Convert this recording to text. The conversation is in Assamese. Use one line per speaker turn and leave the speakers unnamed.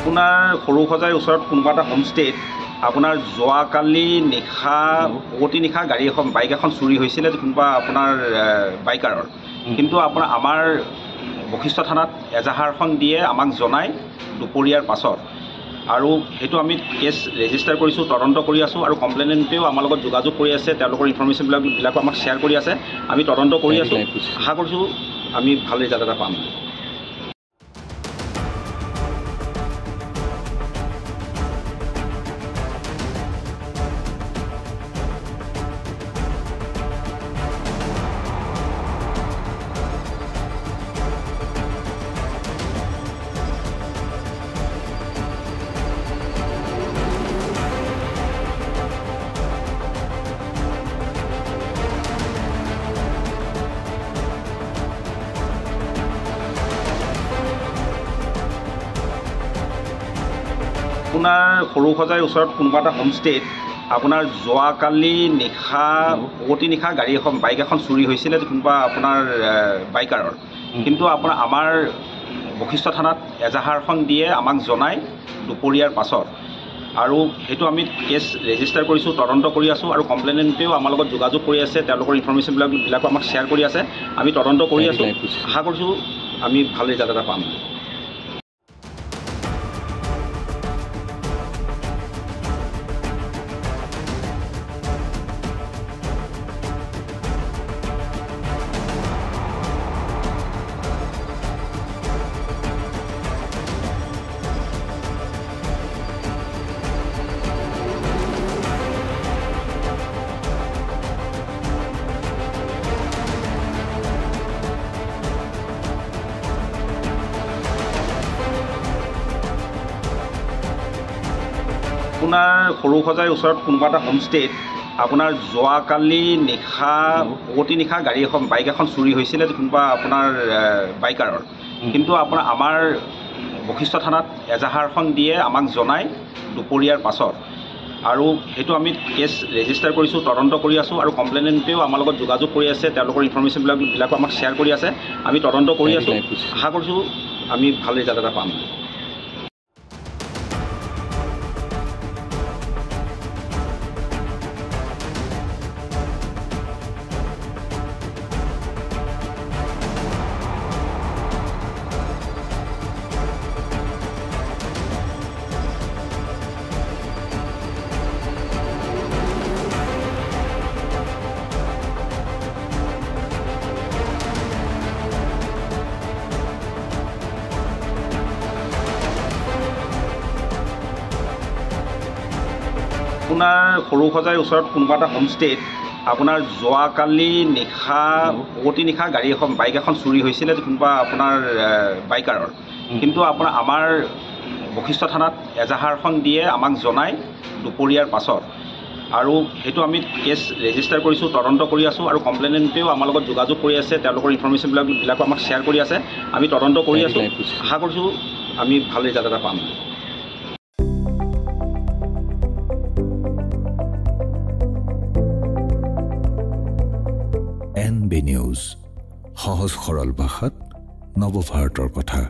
আপোনাৰ সৰুসজাইৰ ওচৰত কোনোবা এটা হোমষ্টেত আপোনাৰ যোৱাকালি নিশা পুৱতি নিশা বাইক এখন চুৰি হৈছিলে কোনোবা আপোনাৰ বাইকাৰৰ। কিন্তু আমাৰ বশিষ্ঠ থানাত এজাহাৰখন দিয়ে আমাক জনাই দুপৰীয়াৰ পাছত, আৰু সেইটো আমি কেছ ৰেজিষ্টাৰ কৰিছোঁ, তদন্ত কৰি আছোঁ, আৰু কমপ্লেইনেণ্টেও আমাৰ লগত যোগাযোগ কৰি আছে, তেওঁলোকৰ ইনফৰ্মেশ্যনবিলাকো আমাক শ্বেয়াৰ কৰি আছে। আমি তদন্ত কৰি আছোঁ, আশা কৰিছোঁ আমি ভাল ৰিজাল্ট এটা পাম। আপোনাৰ সৰুসজাইৰ ওচৰত কোনোবা এটা হোমষ্টেত আপোনাৰ যোৱাকালি নিশা পুৱতি নিশা বাইক এখন চুৰি হৈছিলে কোনোবা আপোনাৰ বাইকাৰৰ। কিন্তু আমাৰ বশিষ্ঠ থানাত এজাহাৰখন দিয়ে আমাক জনাই দুপৰীয়াৰ পাছত, আৰু সেইটো আমি কেছ ৰেজিষ্টাৰ কৰিছোঁ, তদন্ত কৰি আছোঁ, আৰু কমপ্লেইনেণ্টেও আমাৰ লগত যোগাযোগ কৰি আছে, তেওঁলোকৰ ইনফৰ্মেশ্যনবিলাকো আমাক শ্বেয়াৰ কৰি আছে। আমি তদন্ত কৰি আছোঁ, আশা কৰিছোঁ আমি ভাল ৰিজাল্ট এটা পাম। আপোনাৰ সৰুসজাইৰ ওচৰত কোনোবা এটা হোমষ্টেত আপোনাৰ যোৱাকালি নিশা পুৱতি নিশা বাইক এখন চুৰি হৈছিলে কোনোবা আপোনাৰ বাইকাৰৰ। কিন্তু আমাৰ বশিষ্ঠ থানাত এজাহাৰখন দিয়ে আমাক জনাই দুপৰীয়াৰ পাছত, আৰু সেইটো আমি কেছ ৰেজিষ্টাৰ কৰিছোঁ, তদন্ত কৰি আছোঁ, আৰু কমপ্লেইনেণ্টেও আমাৰ লগত যোগাযোগ কৰি আছে, তেওঁলোকৰ ইনফৰ্মেশ্যনবিলাকো আমাক শ্বেয়াৰ কৰি আছে। আমি তদন্ত কৰি আছোঁ, আশা কৰিছোঁ আমি ভাল ৰিজাল্ট এটা পাম। আপোনাৰ সৰুসজাইৰ ওচৰত কোনোবা এটা হোমষ্টেত আপোনাৰ যোৱাকালি নিশা পুৱতি নিশা বাইক এখন চুৰি হৈছিলে কোনোবা আপোনাৰ বাইকাৰৰ। কিন্তু আমাৰ বশিষ্ঠ থানাত এজাহাৰখন দিয়ে আমাক জনাই দুপৰীয়াৰ পাছত, আৰু সেইটো আমি কেছ ৰেজিষ্টাৰ কৰিছোঁ, তদন্ত কৰি আছোঁ, আৰু কমপ্লেইনেণ্টেও আমাৰ লগত যোগাযোগ কৰি আছে, তেওঁলোকৰ ইনফৰ্মেশ্যনবিলাকো আমাক শ্বেয়াৰ কৰি আছে। আমি তদন্ত কৰি আছোঁ, আশা কৰিছোঁ আমি ভাল ৰিজাল্ট এটা পাম।
NB নিউজ, সহজ সৰল ভাষাত নৱভাৰতৰ কথা।